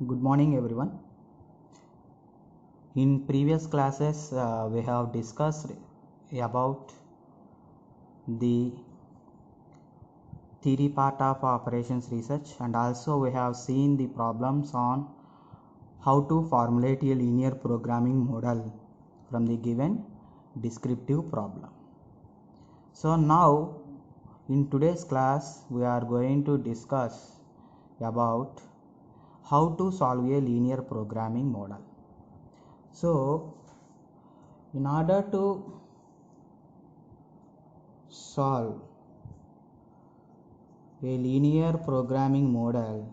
Good morning, everyone. In previous classes, we have discussed about the theory part of operations research, and also we have seen the problems on how to formulate a linear programming model from the given descriptive problem. So now in today's class, we are going to discuss about how to solve a linear programming model. So in order to solve a linear programming model,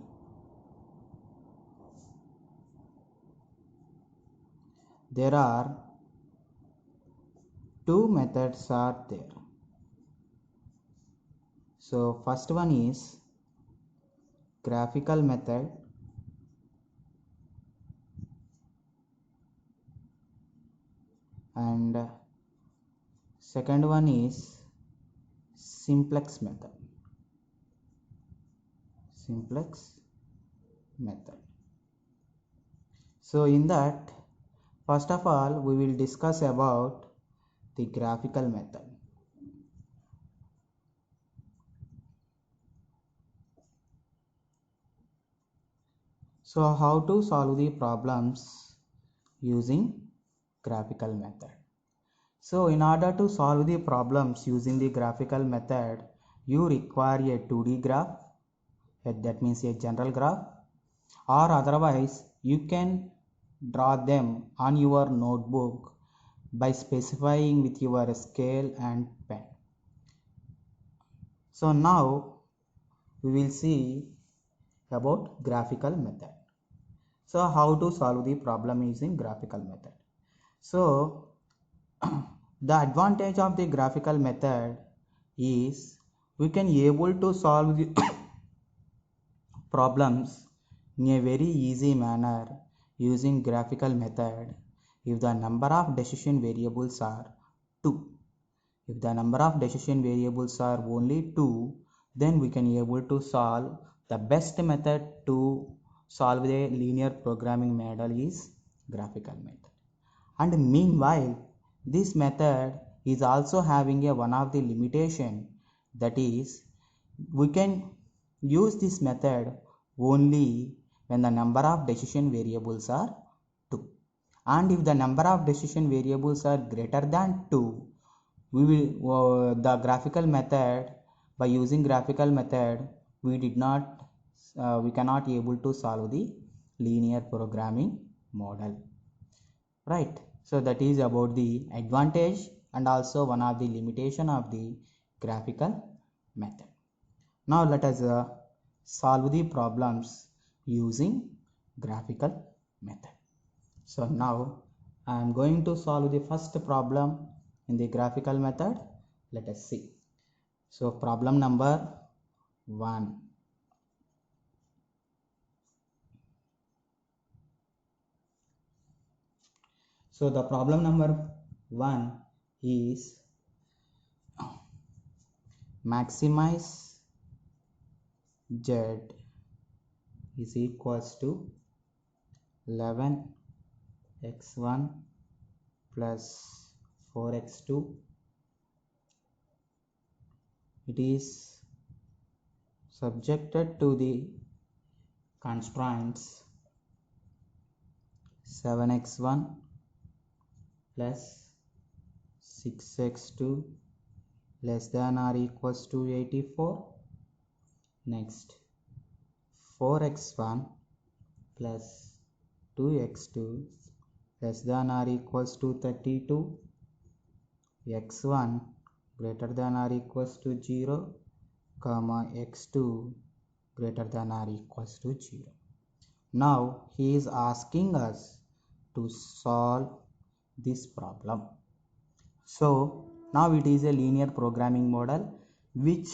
there are two methods are there. So first one is graphical method, and second one is simplex method. So in that, first of all, we will discuss about the graphical method. So how to solve the problems using graphical method. So in order to solve the problems using the graphical method, you require a 2D graph, that means a general graph, or otherwise you can draw them on your notebook by specifying with your scale and pen. So now we will see about graphical method. So how to solve the problem using graphical method. So the advantage of the graphical method is we can able to solve the problems in a very easy manner using graphical method if the number of decision variables are 2. If the number of decision variables are only 2, then we can able to solve. The best method to solve the linear programming model is graphical method. And meanwhile, this method is also having a one of the limitation, that is we can use this method only when the number of decision variables are 2, and if the number of decision variables are greater than 2, we will the graphical method, by using graphical method we cannot able to solve the linear programming model, right? So that is about the advantage and also one of the limitation of the graphical method. Now let us solve the problems using graphical method. So now I am going to solve the first problem in the graphical method. Let us see. So problem number 1. So the problem number 1 is maximize z is equals to 11x1 plus 4x2. It is subjected to the constraints 7x1 plus 6x2 less than or equals to 84. Next, 4x1 plus 2x2 less than or equals to 32. x1 greater than or equals to 0, comma x2 greater than or equals to 0. Now he is asking us to solve this problem. So now it is a linear programming model which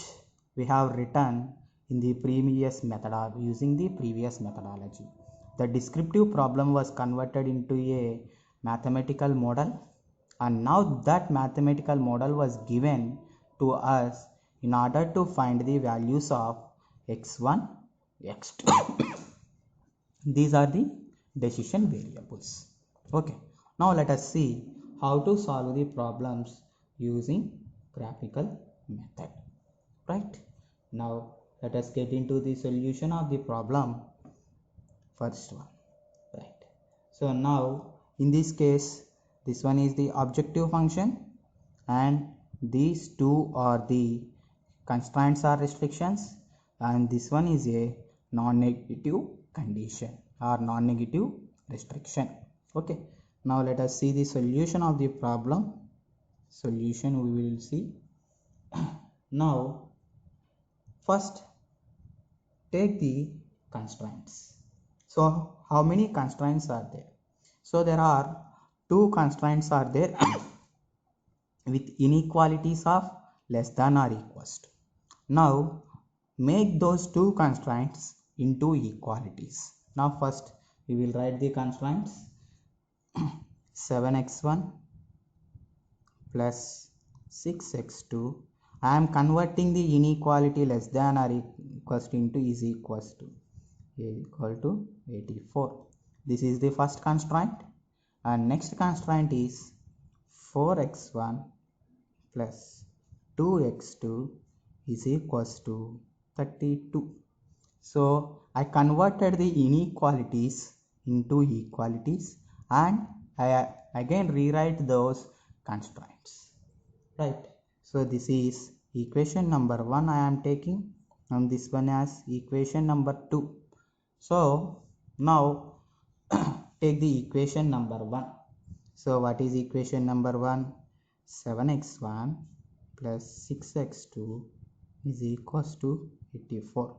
we have written in the previous method using the previous methodology. The descriptive problem was converted into a mathematical model, and now that mathematical model was given to us in order to find the values of x1, x2 These are the decision variables. Okay, now let us see how to solve the problems using graphical method. Right, now let us get into the solution of the problem. First one, right? So now in this case, this one is the objective function and these two are the constraints or restrictions, and this one is a non-negative condition or non-negative restriction. Okay, now let us see the solution of the problem. Solution we will see. Now first take the constraints. So how many constraints are there? So there are two constraints are there with inequalities of less than or equals to. Now make those two constraints into equalities. Now first we will write the constraints. 7x1 plus 6x2. I am converting the inequality less than or equals to into is equals to equal to 84. This is the first constraint, and next constraint is 4x1 plus 2x2 is equals to 32. So I converted the inequalities into equalities and I again rewrite those constraints. Right. So this is equation number 1 I am taking, and this one as equation number 2. So now take the equation number 1. So what is equation number 1? 7x1 plus 6x2 is equals to 84.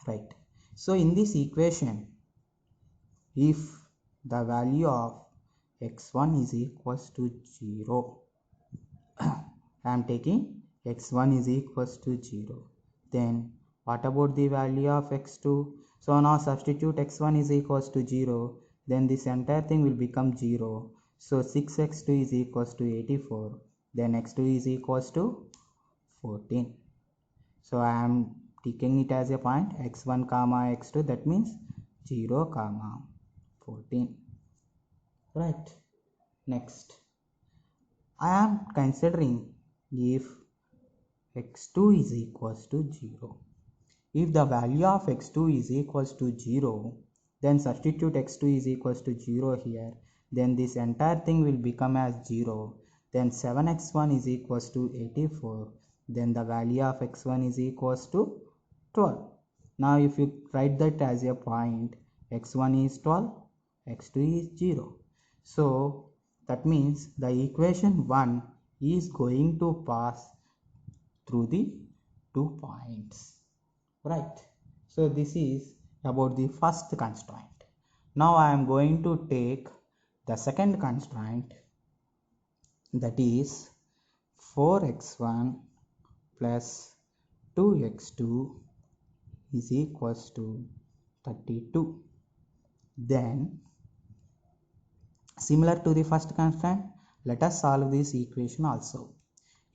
Right. So in this equation, if the value of x1 is equals to 0, I am taking x1 is equals to 0, then what about the value of x2? So now substitute x1 is equals to 0, then this entire thing will become 0. So 6x2 is equals to 84, then x2 is equals to 14. So I am taking it as a point x1 comma x2, that means 0 comma 14. Right. Next, I am considering if x2 is equals to 0. If the value of x2 is equals to 0, then substitute x2 is equals to 0 here, then this entire thing will become as 0. Then 7x1 is equals to 84, then the value of x1 is equals to 12. Now if you write that as a point, x1 is 12, x2 is 0. So that means the equation 1 is going to pass through the 2 points. Right. So this is about the first constraint. Now I am going to take the second constraint, that is 4x1 plus 2x2 is equals to 32. Then similar to the first constraint, let us solve this equation also.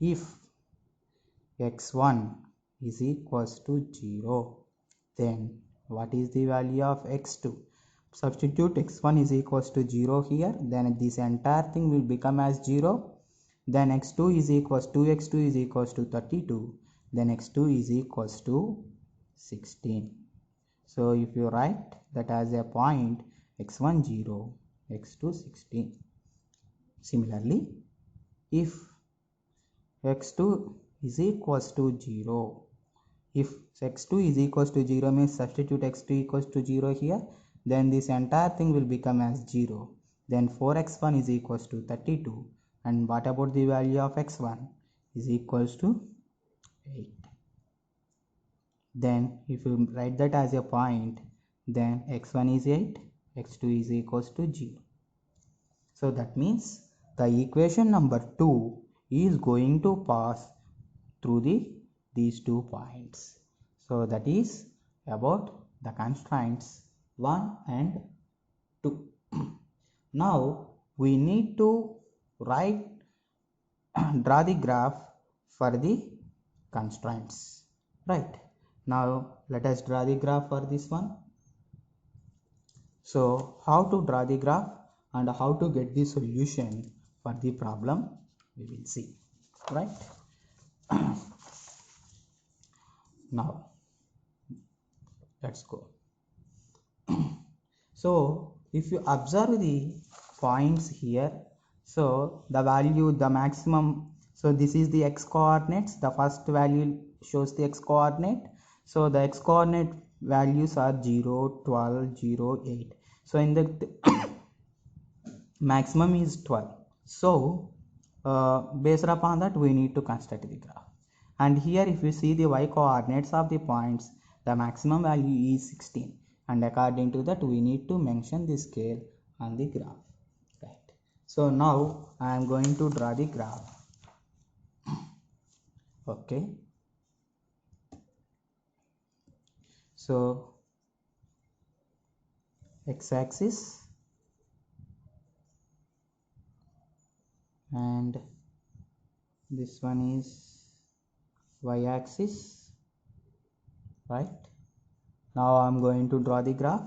If x1 is equals to 0, then what is the value of x2? Substitute x1 is equals to 0 here, then this entire thing will become as 0. Then x2 is equals to 2x2 is equals to 32, then x2 is equals to 16. So if you write that as a point, x1 0, x2 16. Similarly, if x2 is equals to 0, if x2 is equals to 0 means substitute x2 equals to 0 here, then this entire thing will become as 0. Then 4x1 is equals to 32, and what about the value of x1 is equals to 8. Then if you write that as a point, then x1 is 8, x2 is equals to 0. So that means the equation number 2 is going to pass through these 2 points. So that is about the constraints 1 and 2. Now we need to write draw the graph for the constraints. Right. Now let us draw the graph for this one. So how to draw the graph and how to get the solution for the problem we will see, right? Now let's go. So if you observe the points here, so the value, the maximum, so this is the x coordinates, the first value shows the x coordinate, so the x coordinate values are 0, 12, 0, 8. So in the maximum is 12. So based upon that we need to construct the graph. And here if you see the y coordinates of the points, the maximum value is 16, and according to that we need to mention the scale on the graph, right? So now I am going to draw the graph. Okay, so x-axis and this one is y-axis, right? Now I'm going to draw the graph.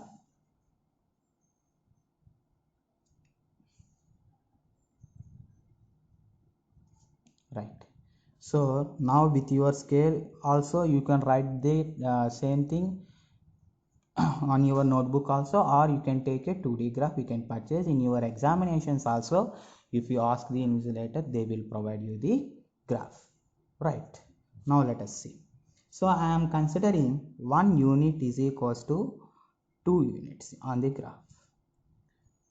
Right, so now with your scale also you can write the same thing on your notebook also, or you can take a 2D graph you can purchase in your examinations also. If you ask the invigilator, they will provide you the graph, right? Now let us see. So I am considering 1 unit is equals to 2 units on the graph.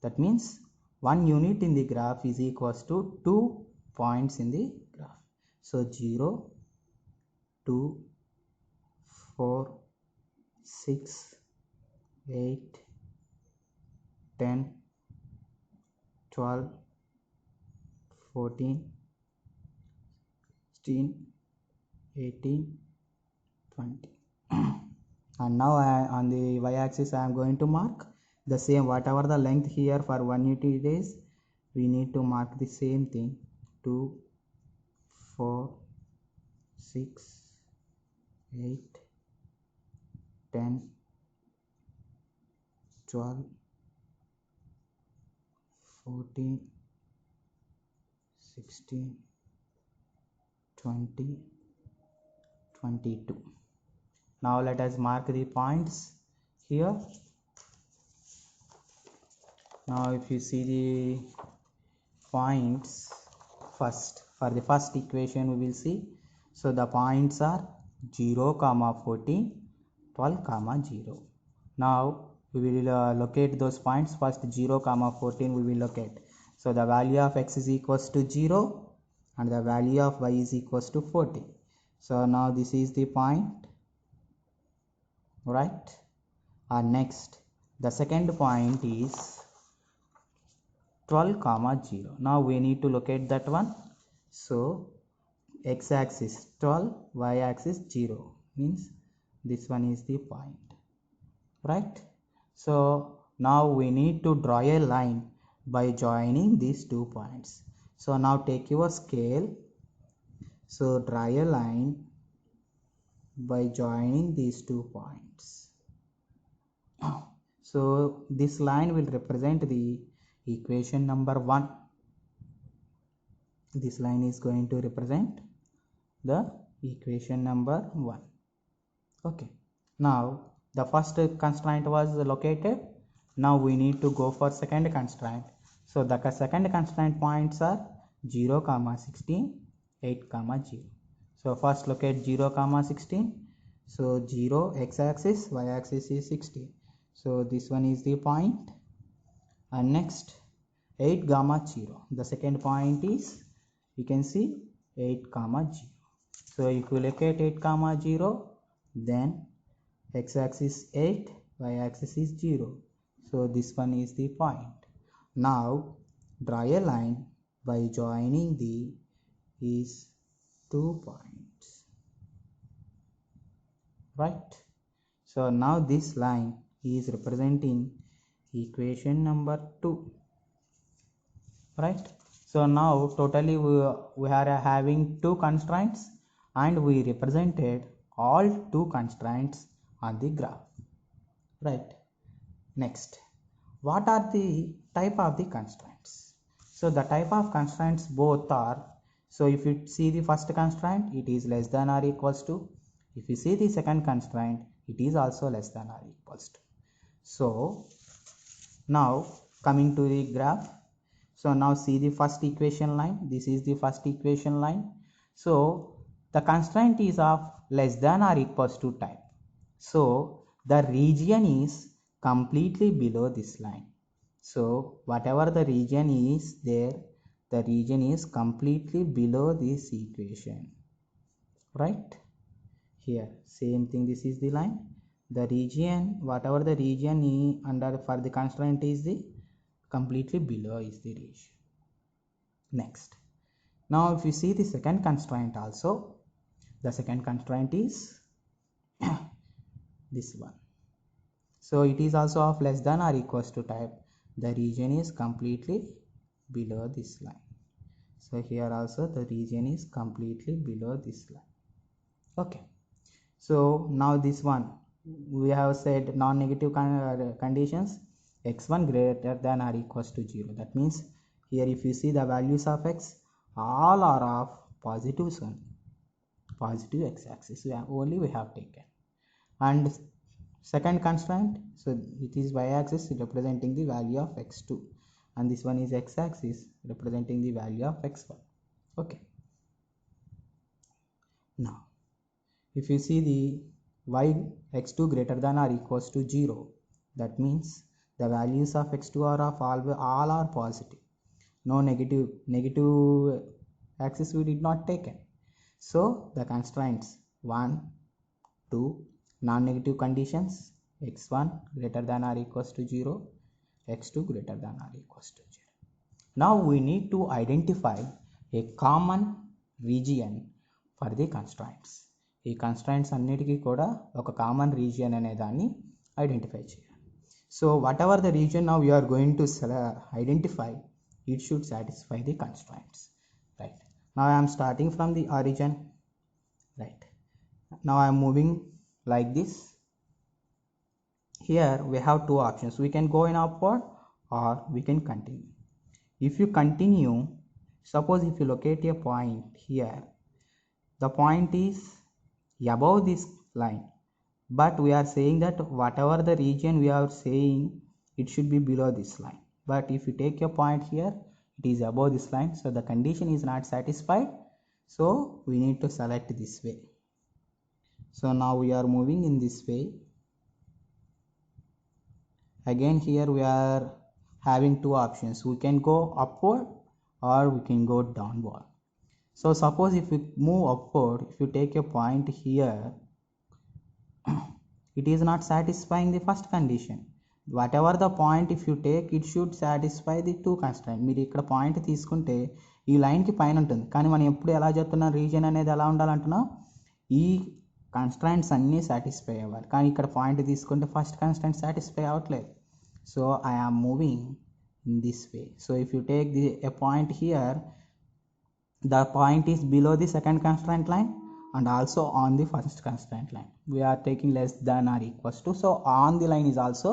That means 1 unit in the graph is equals to 2 points in the graph. So 0, 2, 4, 6, 8, 10, 12, 14, 16, 18, 20. And now on the y-axis I am going to mark the same, whatever the length here for 1 unit is, we need to mark the same thing. 2, 4, 6, 8, 10, 12, 14, 16, 20, 22. Now let us mark the points here. Now if you see the points, first for the first equation we will see. So the points are 0, 14, 12, 0. Now we will locate those points. First 0, 14 we will locate. So the value of x is equals to 0 and the value of y is equals to 14. So now this is the point, right? And next the second point is 12, 0. Now we need to locate that one. So x-axis 12, y-axis 0, means this one is the point, right? So now we need to draw a line by joining these 2 points. So now take your scale, so draw a line by joining these 2 points. So this line will represent the equation number 1. This line is going to represent the equation number 1. Okay, now the first constraint was located. Now we need to go for second constraint. So the second constraint points are 0, 16, 8, 0. So first locate 0, 16. So 0 x-axis, y-axis is 16. So this one is the point. And next 8, 0. The second point is, you can see 8, 0. So if you locate 8, 0, then x-axis 8, y-axis is 0. So this one is the point. Now draw a line by joining these 2 points, right? So now this line is representing equation number 2, right? So now totally we are having 2 constraints and we represented all 2 constraints on the graph, right? Next what are the type of the constraints? So the type of constraints both are, so if you see the first constraint, it is less than or equals to. If you see the second constraint, it is also less than or equals to. So now coming to the graph, so now see the first equation line, this is the first equation line. So the constraint is of less than or equals to type, so the region is completely below this line. So whatever the region is there, the region is completely below this equation, right? Here same thing, this is the line, the region, whatever the region under for the constraint is the completely below is the region. Next, now if you see the second constraint also, the second constraint is this one. So it is also of less than or equals to type, the region is completely below this line. So here also the region is completely below this line. Okay, so now this one we have said non-negative conditions, x1 greater than or equals to 0. That means here if you see the values of x, all are of positives only, positive x-axis only we have taken. And second constraint, so it is y-axis representing the value of x2, and this one is x-axis representing the value of x1. Okay, now if you see the y x2 greater than or equals to 0, that means the values of x2 are of all are positive, no negative axis we did not taken. So the constraints 1, 2, non-negative conditions, x1 greater than or equals to 0, x2 greater than or equals to 0. Now we need to identify a common region for the constraints. ఈ constraints అన్నిటికీ కూడా ఒక common region అనే దాన్ని identify చేయాలి. So whatever the region now you are going to identify, it should satisfy the constraints, right? Now I am starting from the origin, right? Now I am moving like this. Here we have two options, we can go in upward or we can continue. If you continue, suppose if you locate a point here, the point is above this line, but we are saying that whatever the region we are saying, it should be below this line. But if you take a point here, it is above this line, so the condition is not satisfied, so we need to select this way. So now we are moving in this way. Again here we are having two options, we can go upward or we can go downward. So suppose if you move upward, if you take a point here, it is not satisfying the first condition. Whatever the point if you take, it should satisfy the two constraint. మీరు ఇక్కడ point తీసుకుంటే ఈ లైన్కి పైన ఉంటుంది, కానీ మనం ఎప్పుడు ఎలా చెప్తున్నాం, రీజియన్ అనేది ఎలా ఉండాలంటున్నాం, ఈ కన్స్ట్రైంట్స్ అన్నీ సాటిస్ఫై అవ్వాలి. కానీ ఇక్కడ పాయింట్ తీసుకుంటే ఫస్ట్ కన్స్ట్రైంట్ సాటిస్ఫై అవ్వట్లేదు. So I am moving in this way. So if you take a point here, the point is below the second constraint line and also on the first constraint line. We are taking less than or equals to, so on the line is also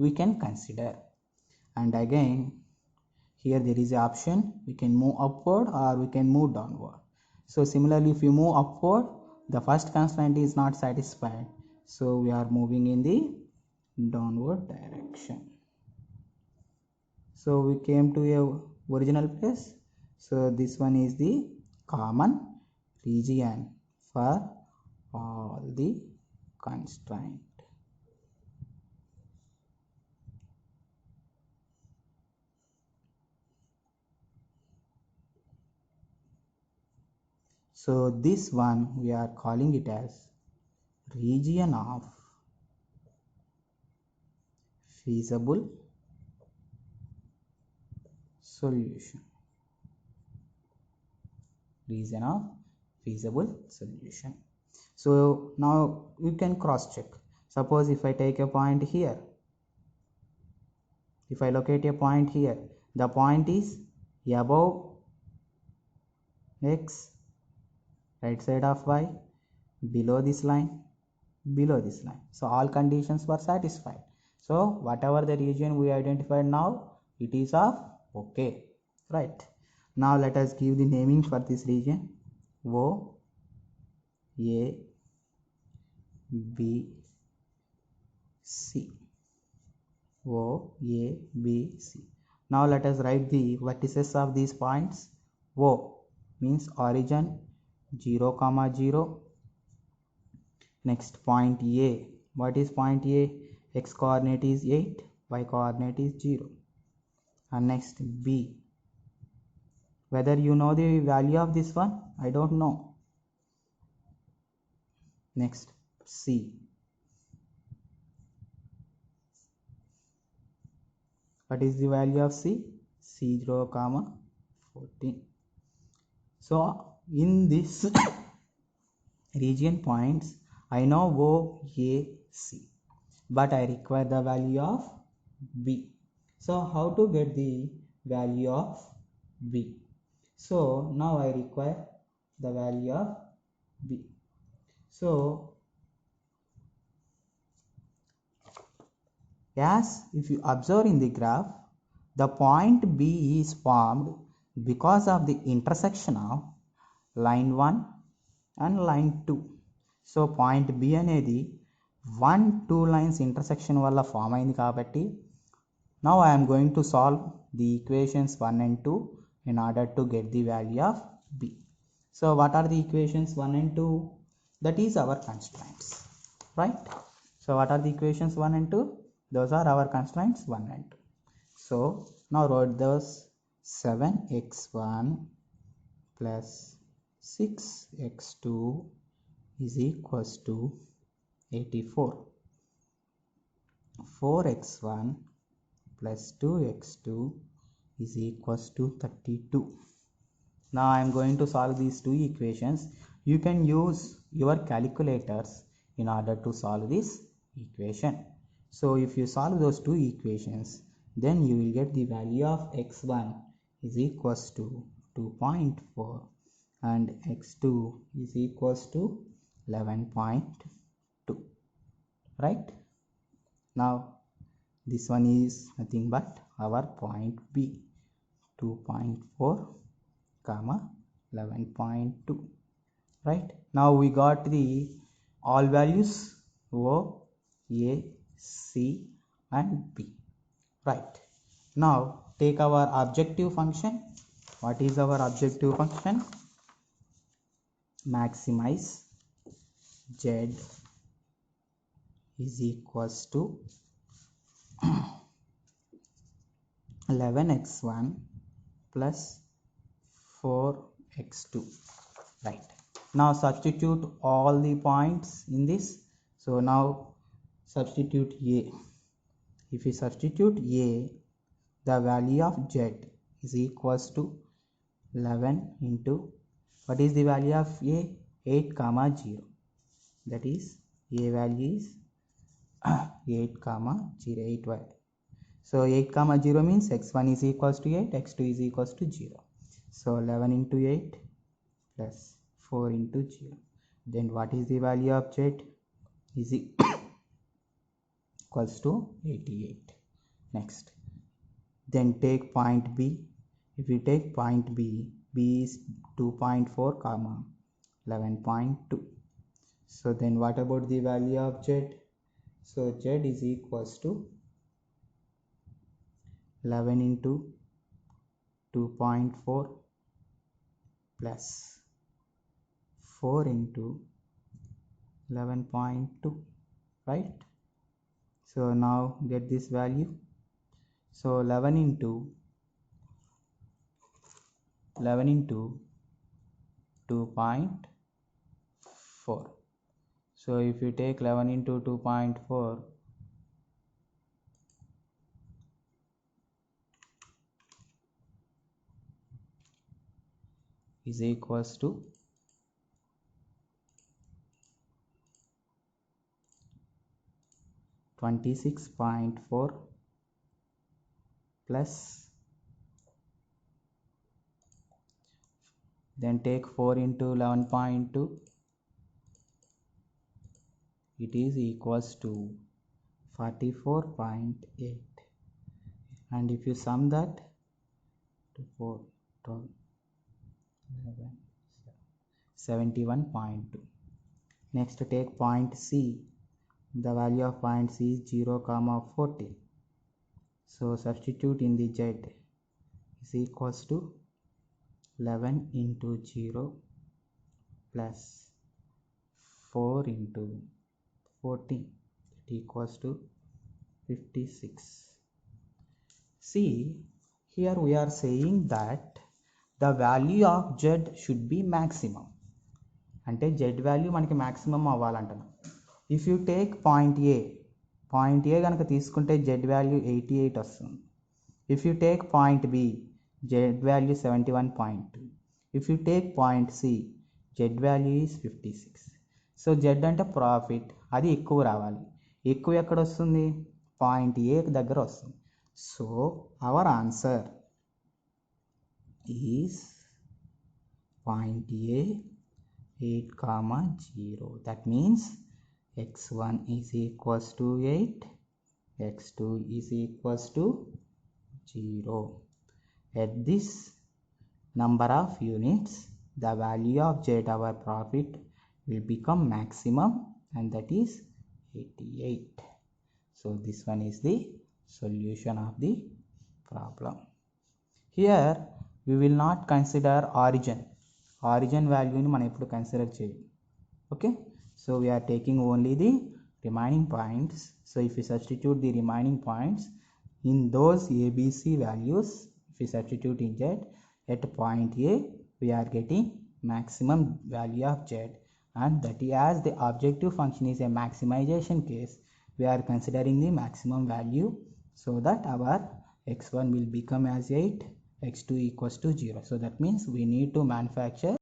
we can consider. And again here there is an option, we can move upward or we can move downward. So similarly if you move upward, the first constraint is not satisfied, so we are moving in the downward direction. So we came to a original place. So this one is the common region for all the constraint. So this one we are calling it as region of feasible solution. Region of feasible solution. So now you can cross check. Suppose if I take a point here, if I locate a point here, the point is above x, right side of y, below this line, below this line. So all conditions were satisfied. So So whatever the region we identified now, it is of OK, right? Now let us give the naming for this region. O A B C. O A B C. Now let us write the vertices of these points. O means origin 0, 0. Next point A. What is point A? X coordinate is 8, y coordinate is 0. And next B. Whether you know the value of this one, I don't know. Next C. What is the value of C? 0, 14. So in this region points, I know O, A, C, but I require the value of B. So how to get the value of B? So now I require the value of B. So as if you observe in the graph, the point B is formed because of the intersection of line 1 and line 2. So point B అనేది 1-2 lines intersection వల్ల form అయింది కాబట్టి now I am going to solve the equations 1 and 2 in order to get the value of B. So what are the equations 1 and 2? That is our constraints, right? So what are the equations 1 and 2? Those are our constraints 1 and 2. So now write those 7x1 plus 6x2 is equals to 84. 4x1 plus 2x2 is equals to 32. Now I am going to solve these two equations. You can use your calculators in order to solve this equation. So if you solve those two equations, then you will get the value of x1 is equals to 2.4 and x2 is equals to 11.2, right? Now this one is nothing but our point B, 2.4 comma 11.2, right? Now we got the all values O, A, C and B, right? Now take our objective function. What is our objective function? Maximize Z is equals to 11x1 plus 4x2, right? Now substitute all the points in this. So now substitute A. If we substitute A, the value of Z is equals to 11 into, what is the value of A? 8, 0. That is A value is 8, 0, 8y. So 8, 0 means x1 is equals to 8, x2 is equals to 0. So 11 into 8 plus 4 into 0. Then what is the value of Z? Is equals to 88. Next, then take point B. If we take point B, B is 2.4 comma 11.2. So then what about the value of Z? So Z is equals to 11 into 2.4 plus 4 into 11.2, right? So now get this value. So 11 into 2.4. So if you take 11 into 2.4, is equals to 26.4 plus, then take 4 into 11.2, it is equals to 44.8, and if you sum that to 4, 12, 11, 71.2. Next take point C. The value of point C is 0, 40. So substitute in the Z is equals to 11 into 0 plus 4 into 14, it equals to 56. See, here we are saying that the value of Z should be maximum. అంటే Z value మనకి maximum అవ్వాలంటున్నాం. If you take point A కనుక తీసుకుంటే Z value 88 వస్తుంది. If you take point B, Z value 71.2. If you take point C, Z value is 56. So Z అంటే profit, అది ఎక్కువ రావాలి. ఎక్కువ ఎక్కడ వస్తుంది? పాయింట్ ఏ దగ్గర వస్తుంది. So our answer is point A 8, 0. That means x1 is equals to 8, x2 is equals to 0. At this number of units, the value of Z, our profit, will become maximum, and that is 88. So this one is the solution of the problem. Here we will not consider origin value ni మనం ఎప్పుడు consider చేయం. Okay, so we are taking only the remaining points. So if we substitute the remaining points in those ABC values, if we substitute in Z, at point A we are getting maximum value of Z, and that is, as the objective function is a maximization case, we are considering the maximum value, so that our x1 will become as 8, x2 equals to 0. So that means we need to manufacture